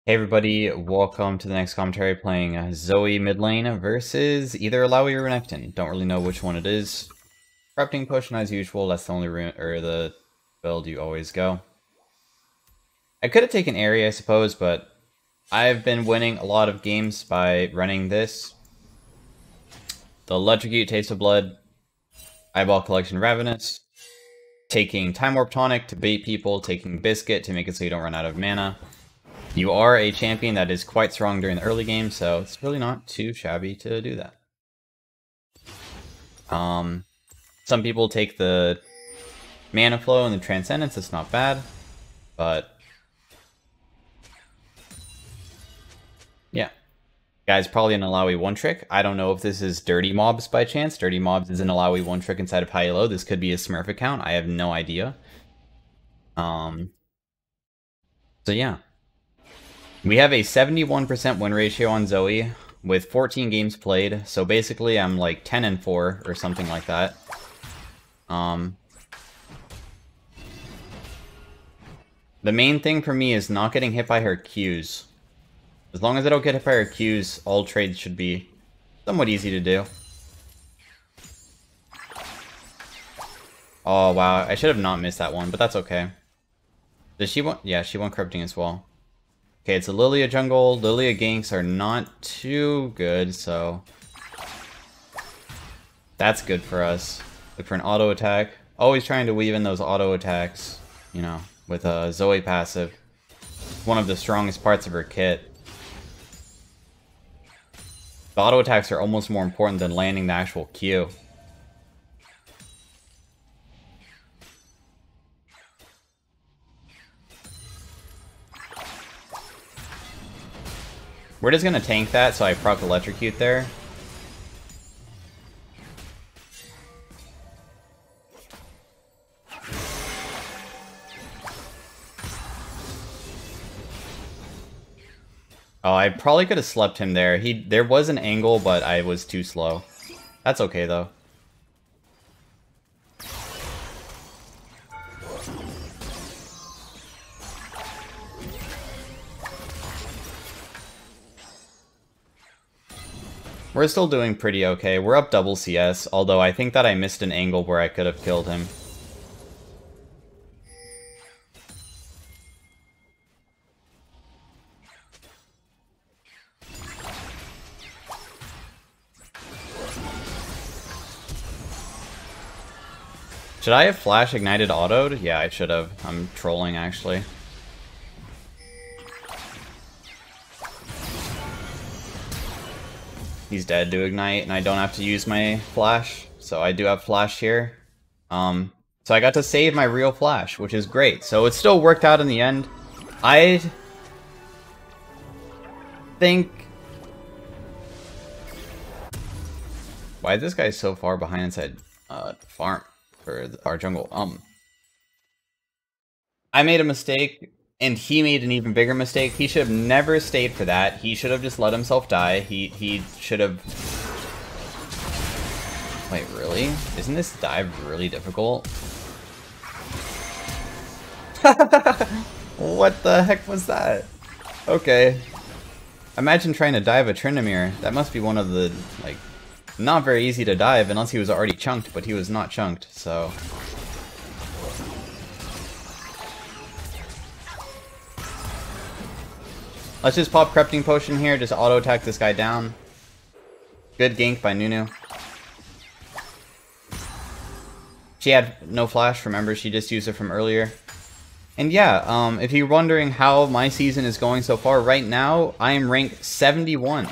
Hey everybody, welcome to the next commentary playing ZOE mid lane versus either Alawi or Renekton. Don't really know which one it is. Corrupting Potion as usual, that's the only the build you always go. I could have taken Area, I suppose, but I've been winning a lot of games by running this. The Electrocute, Taste of Blood, Eyeball Collection Ravenous, taking Time Warp Tonic to bait people, taking Biscuit to make it so you don't run out of mana. You are a champion that is quite strong during the early game, so it's really not too shabby to do that. Some people take the Mana Flow and the Transcendence, it's not bad, but yeah. Guys, probably an Alawi one trick. I don't know if this is Dirty Mobs by chance. Dirty Mobs is an Alawi one trick inside of high-low. This could be a Smurf account. I have no idea. So yeah. We have a 71% win ratio on ZOE with 14 games played. So basically I'm like 10-4 or something like that. The main thing for me is not getting hit by her Qs. As long as I don't get hit by her Qs, all trades should be somewhat easy to do. Oh wow, I should have not missed that one, but that's okay. Does she want? Yeah, she went corrupting as well. Okay, it's a Lilia jungle. Lilia ganks are not too good, so that's good for us. Look for an auto attack. Always trying to weave in those auto attacks, you know, with a ZOE passive. One of the strongest parts of her kit. The auto attacks are almost more important than landing the actual Q. We're just gonna tank that, so I proc Electrocute there. Oh, I probably could have slept him there. There was an angle, but I was too slow. That's okay though. We're still doing pretty okay. We're up double CS, although I think that I missed an angle where I could have killed him. Should I have flash ignited autoed? Yeah, I should have. I'm trolling actually. He's dead to ignite, and I don't have to use my flash, so I do have flash here. So I got to save my real flash, which is great. So it still worked out in the end. I think... Why is this guy so far behind inside farm for our jungle? I made a mistake. And he made an even bigger mistake. He should have never stayed for that. He should have just let himself die. He should have... Wait, really? Isn't this dive really difficult? What the heck was that? Okay. Imagine trying to dive a Tryndamere. That must be one of the, like, not very easy to dive unless he was already chunked, but he was not chunked, so... Let's just pop Corrupting Potion here, just auto-attack this guy down. Good gank by Nunu. She had no flash, remember, she just used it from earlier. And yeah, if you're wondering how my season is going so far, right now, I am ranked 71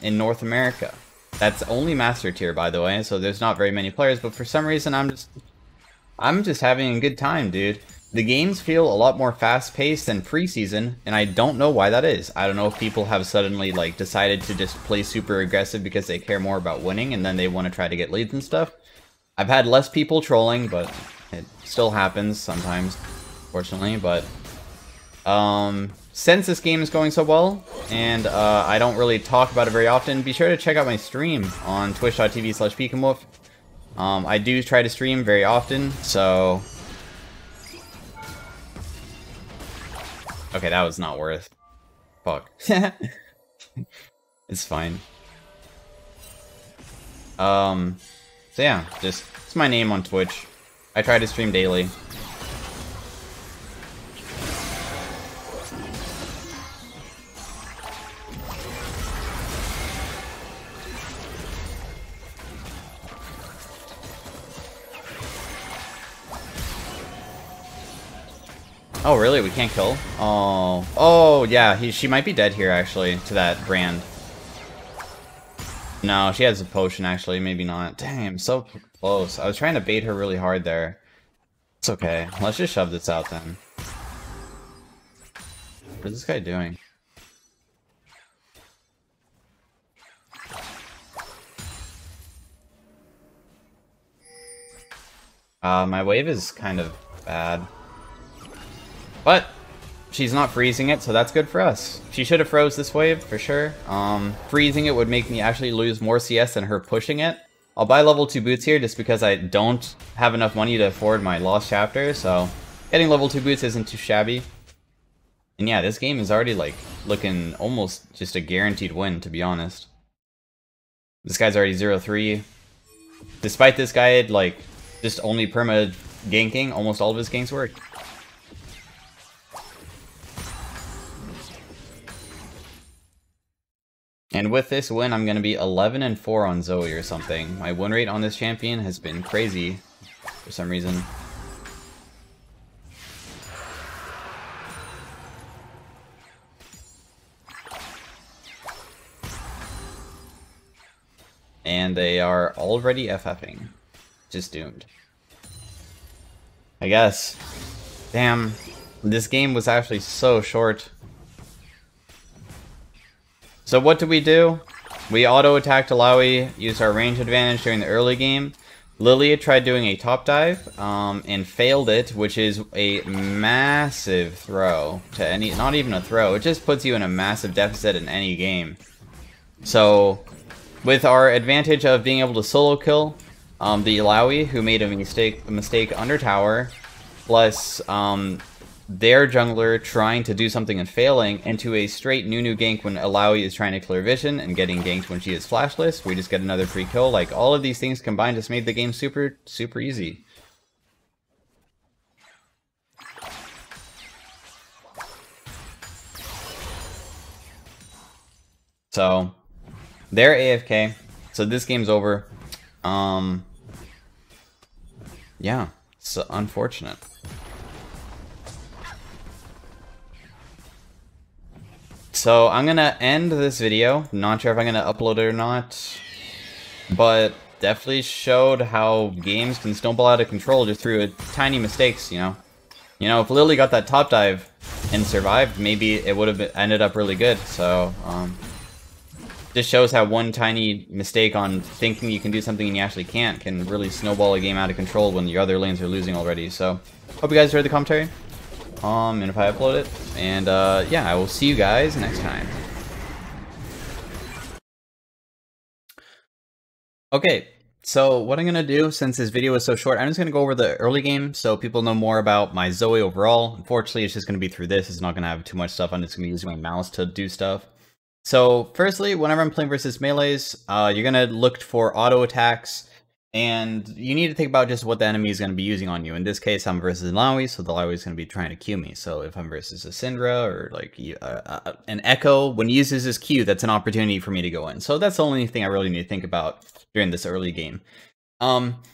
in North America. That's only Master Tier, by the way, so there's not very many players, but for some reason, I'm just having a good time, dude. The games feel a lot more fast-paced than preseason, and I don't know why that is. I don't know if people have suddenly, like, decided to just play super aggressive because they care more about winning, and then they want to try to get leads and stuff. I've had less people trolling, but it still happens sometimes, fortunately, but... since this game is going so well, and I don't really talk about it very often, be sure to check out my stream on twitch.tv/peakamwolf. I do try to stream very often, so... Okay, that was not worth. Fuck. It's fine. So yeah, just it's my name on Twitch. I try to stream daily. Oh really? We can't kill? Oh, oh yeah. She might be dead here actually to that brand. No, she has a potion actually. Maybe not. Dang, I'm so close. I was trying to bait her really hard there. It's okay. Let's just shove this out then. What is this guy doing? My wave is kind of bad. But she's not freezing it, so that's good for us. She should have froze this wave, for sure. Freezing it would make me actually lose more CS than her pushing it. I'll buy level 2 boots here just because I don't have enough money to afford my lost chapter, so getting level 2 boots isn't too shabby. And yeah, this game is already like looking almost just a guaranteed win, to be honest. This guy's already 0-3. Despite this guy like just only perma ganking, almost all of his ganks work. And with this win, I'm going to be 11-4 on ZOE or something. My win rate on this champion has been crazy for some reason. And they are already FFing. Just doomed. I guess. Damn. This game was actually so short. So what did we do? We auto-attacked Alawi, used our range advantage during the early game. Lilia tried doing a top dive, and failed it, which is a massive throw to any, not even a throw, it just puts you in a massive deficit in any game. So, with our advantage of being able to solo kill the Alawi, who made a mistake under tower, plus their jungler trying to do something and failing, into a straight Nunu gank when Alawi is trying to clear vision and getting ganked when she is flashless, we just get another free kill. Like, all of these things combined just made the game super, super easy. So, they're AFK, so this game's over. Yeah, it's unfortunate. So I'm gonna end this video. Not sure if I'm gonna upload it or not, but definitely showed how games can snowball out of control just through tiny mistakes. You know, if Lily got that top dive and survived, maybe it would have ended up really good. So just shows how one tiny mistake on thinking you can do something and you actually can't can really snowball a game out of control when the other lanes are losing already. So hope you guys enjoyed the commentary. And if I upload it, and yeah, I will see you guys next time. Okay, so what I'm gonna do, since this video is so short, I'm just gonna go over the early game so people know more about my ZOE overall. Unfortunately, it's just gonna be through this. It's not gonna have too much stuff. I'm just gonna be using my mouse to do stuff. So firstly, whenever I'm playing versus melees, you're gonna look for auto attacks. And you need to think about just what the enemy is going to be using on you. In this case, I'm versus Alawi, so the Alawi is going to be trying to Q me. So if I'm versus a Syndra or like an Echo, when he uses his Q, that's an opportunity for me to go in. So that's the only thing I really need to think about during this early game.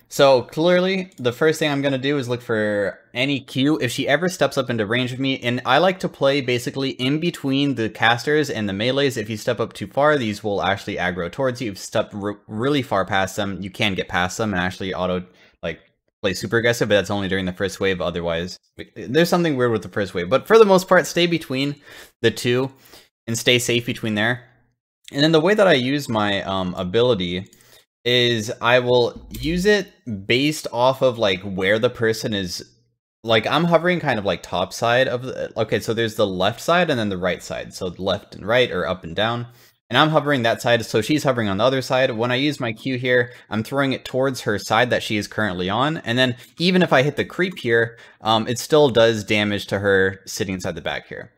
So clearly, the first thing I'm going to do is look for any Q if she ever steps up into range of me. And I like to play basically in between the casters and the melees. If you step up too far, these will actually aggro towards you. If you step really far past them, you can get past them and actually play super aggressive, but that's only during the first wave. Otherwise, there's something weird with the first wave. But for the most part, stay between the two and stay safe between there. And then the way that I use my ability is I will use it based off of like where the person is. Like, I'm hovering kind of like top side of the, okay, so there's the left side and then the right side, so left and right or up and down, and I'm hovering that side, so she's hovering on the other side. When I use my Q here, I'm throwing it towards her side that she is currently on, and then even if I hit the creep here, it still does damage to her sitting inside the back here.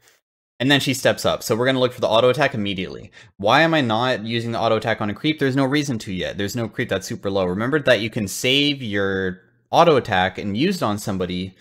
And then she steps up. So we're going to look for the auto attack immediately. Why am I not using the auto attack on a creep? There's no reason to yet. There's no creep that's super low. Remember that you can save your auto attack and use it on somebody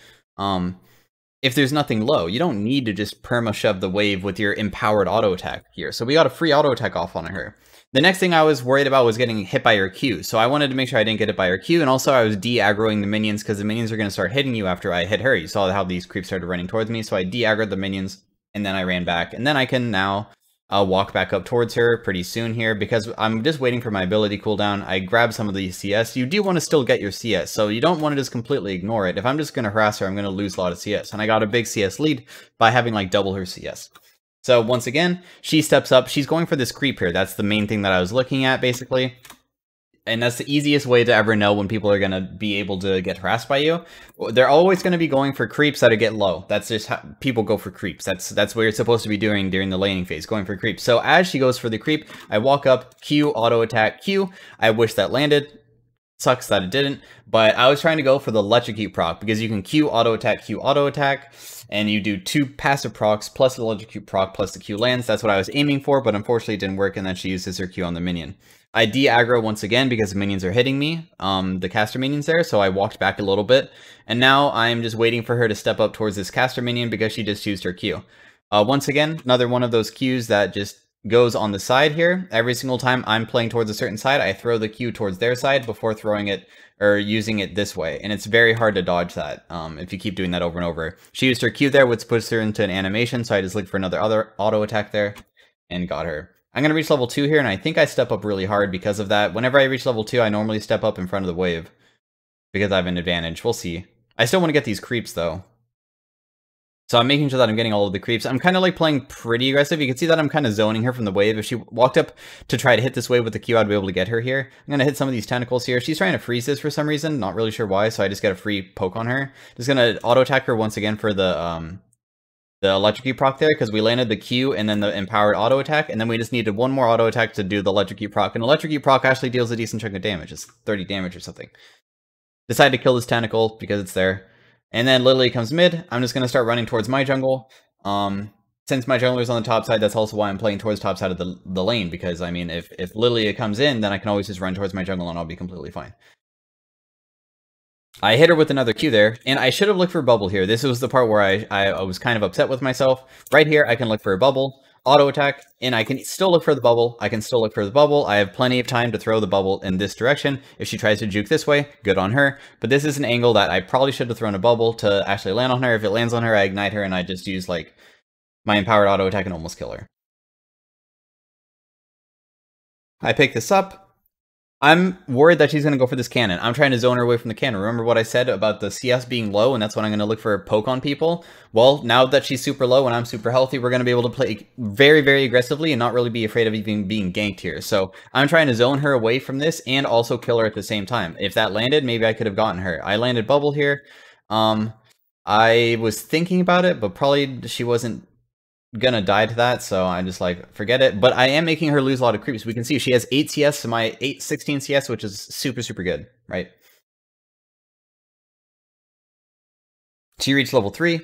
if there's nothing low. You don't need to just perma shove the wave with your empowered auto attack here. So we got a free auto attack off on her. The next thing I was worried about was getting hit by her Q. So I wanted to make sure I didn't get hit by her Q, and also I was de-aggroing the minions because the minions are going to start hitting you after I hit her. You saw how these creeps started running towards me, so I de-aggroed the minions, and then I ran back. And then I can now walk back up towards her pretty soon here because I'm just waiting for my ability cooldown. I grab some of the CS. You do want to still get your CS, so you don't want to just completely ignore it. If I'm just going to harass her, I'm going to lose a lot of CS. And I got a big CS lead by having like double her CS. So once again, she steps up. She's going for this creep here. That's the main thing that I was looking at, basically. And that's the easiest way to ever know when people are going to be able to get harassed by you. They're always going to be going for creeps that get low. That's just how people go for creeps. That's what you're supposed to be doing during the laning phase, going for creeps. So as she goes for the creep, I walk up, Q, auto attack, Q. I wish that landed. Sucks that it didn't, but I was trying to go for the electrocute proc because you can Q auto attack, and you do 2 passive procs plus the electrocute proc plus the Q lands. That's what I was aiming for, but unfortunately it didn't work, and then she uses her Q on the minion. I de-aggro once again because the minions are hitting me, the caster minions there, so I walked back a little bit, and now I'm just waiting for her to step up towards this caster minion because she just used her Q. Once again, another one of those Qs that just goes on the side here. Every single time I'm playing towards a certain side, I throw the Q towards their side before throwing it or using it this way. And it's very hard to dodge that if you keep doing that over and over. She used her Q there, which puts her into an animation. So I just looked for another auto attack there and got her. I'm going to reach level 2 here, and I think I step up really hard because of that. Whenever I reach level 2, I normally step up in front of the wave because I have an advantage. We'll see. I still want to get these creeps, though. So I'm making sure that I'm getting all of the creeps. I'm kind of like playing pretty aggressive. You can see that I'm kind of zoning her from the wave. If she walked up to try to hit this wave with the Q, I'd be able to get her here. I'm going to hit some of these tentacles here. She's trying to freeze this for some reason. Not really sure why, so I just get a free poke on her. Just going to auto attack her once again for the electrocute proc there, because we landed the Q and then the empowered auto attack, and then we just needed one more auto attack to do the electrocute proc. And electrocute proc actually deals a decent chunk of damage. It's 30 damage or something. Decided to kill this tentacle because it's there. And then Lily comes mid. I'm just going to start running towards my jungle. Since my jungler's on the top side, that's also why I'm playing towards the top side of the lane. Because, I mean, if Lilia comes in, then I can always just run towards my jungle and I'll be completely fine. I hit her with another Q there, and I should have looked for a bubble here. This was the part where I was kind of upset with myself. Right here, I can look for a bubble, auto attack, and I can still look for the bubble. I have plenty of time to throw the bubble in this direction. If she tries to juke this way, good on her. But this is an angle that I probably should have thrown a bubble to actually land on her. If it lands on her, I ignite her, and I just use, like, my empowered auto attack and almost kill her. I pick this up. I'm worried that she's going to go for this cannon. I'm trying to zone her away from the cannon. Remember what I said about the CS being low, and that's when I'm going to look for a poke on people? Well, now that she's super low and I'm super healthy, we're going to be able to play very, very aggressively and not really be afraid of even being ganked here. So I'm trying to zone her away from this and also kill her at the same time. If that landed, maybe I could have gotten her. I landed bubble here. I was thinking about it, but probably she wasn't gonna die to that, so I'm just like, forget it. But I am making her lose a lot of creeps. We can see she has 8 CS to my 16 CS, which is super, super good, right? She reached level 3.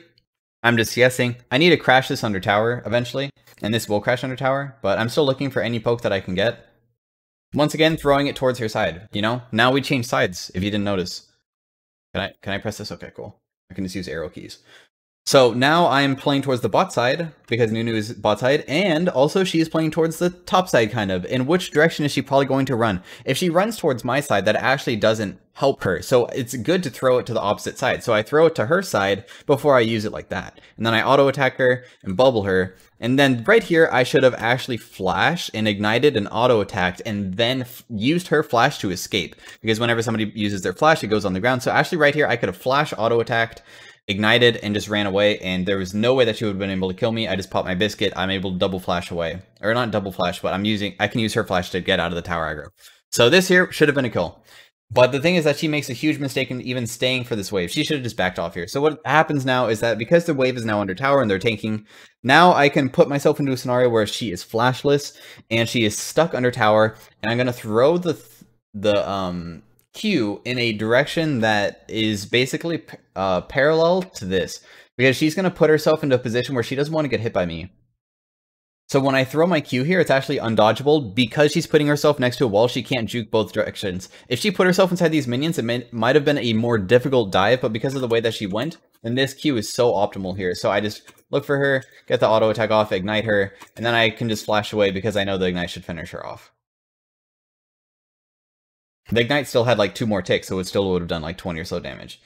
I'm just CSing. I need to crash this under tower eventually, and this will crash under tower, but I'm still looking for any poke that I can get. Once again, throwing it towards her side, you know? Now we change sides, if you didn't notice. Can I press this? Okay, cool. I can just use arrow keys. So now I'm playing towards the bot side, because Nunu is bot side, and also she is playing towards the top side, kind of. In which direction is she probably going to run? If she runs towards my side, that actually doesn't help her. So it's good to throw it to the opposite side. So I throw it to her side before I use it like that. And then I auto attack her and bubble her. And then right here, I should have actually flashed and ignited and auto attacked and then used her flash to escape. Because whenever somebody uses their flash, it goes on the ground. So actually right here, I could have flash auto attacked, ignited, and just ran away, and there was no way that she would have been able to kill me. I just popped my biscuit. I'm able to double flash away. Or not double flash, but I can use her flash to get out of the tower aggro. So this here should have been a kill. But the thing is that she makes a huge mistake in even staying for this wave. She should have just backed off here. So what happens now is that because the wave is now under tower and they're tanking, now I can put myself into a scenario where she is flashless and she is stuck under tower, and I'm going to throw the Q in a direction that is basically parallel to this, because she's going to put herself into a position where she doesn't want to get hit by me. So when I throw my Q here, it's actually undodgeable because she's putting herself next to a wall. She can't juke both directions. If she put herself inside these minions, it might have been a more difficult dive, but because of the way that she went, then this Q is so optimal here. So I just look for her, get the auto attack off, ignite her, and then I can just flash away because I know the ignite should finish her off. The ignite still had like 2 more ticks, so it still would have done like 20 or so damage.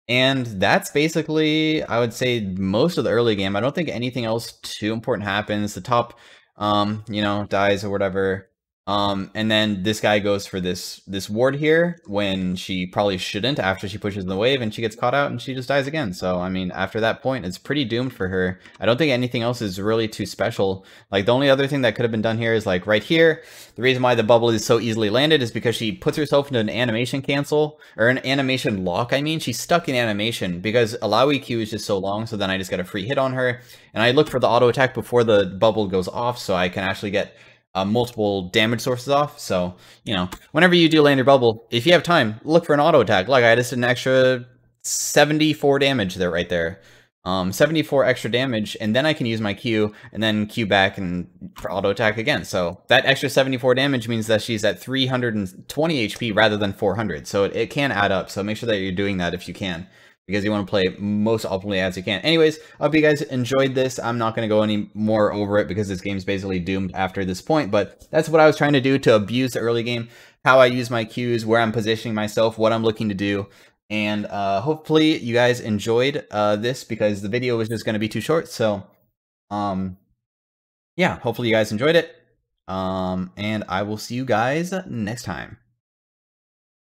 And that's basically, I would say, most of the early game. I don't think anything else too important happens. The top, you know, dies or whatever. And then this guy goes for this ward here when she probably shouldn't after she pushes the wave and she gets caught out and she just dies again. So, I mean, after that point, it's pretty doomed for her. I don't think anything else is really too special. Like, the only other thing that could have been done here is, like, right here. The reason why the bubble is so easily landed is because she puts herself into an animation cancel, or an animation lock, I mean. She's stuck in animation because allow EQ is just so long, so then I just get a free hit on her. And I look for the auto attack before the bubble goes off so I can actually get multiple damage sources off. So, you know, whenever you do land your bubble, if you have time, look for an auto attack. Like, I just did an extra 74 damage there, right there. 74 extra damage, and then I can use my Q, and then Q back and for auto attack again. So that extra 74 damage means that she's at 320 HP rather than 400. So it can add up. So make sure that you're doing that if you can, because you want to play most optimally as you can. Anyways, I hope you guys enjoyed this. I'm not going to go any more over it because this game's basically doomed after this point, but that's what I was trying to do to abuse the early game, how I use my Qs, where I'm positioning myself, what I'm looking to do. And hopefully you guys enjoyed this, because the video was just going to be too short. So, yeah, hopefully you guys enjoyed it. And I will see you guys next time.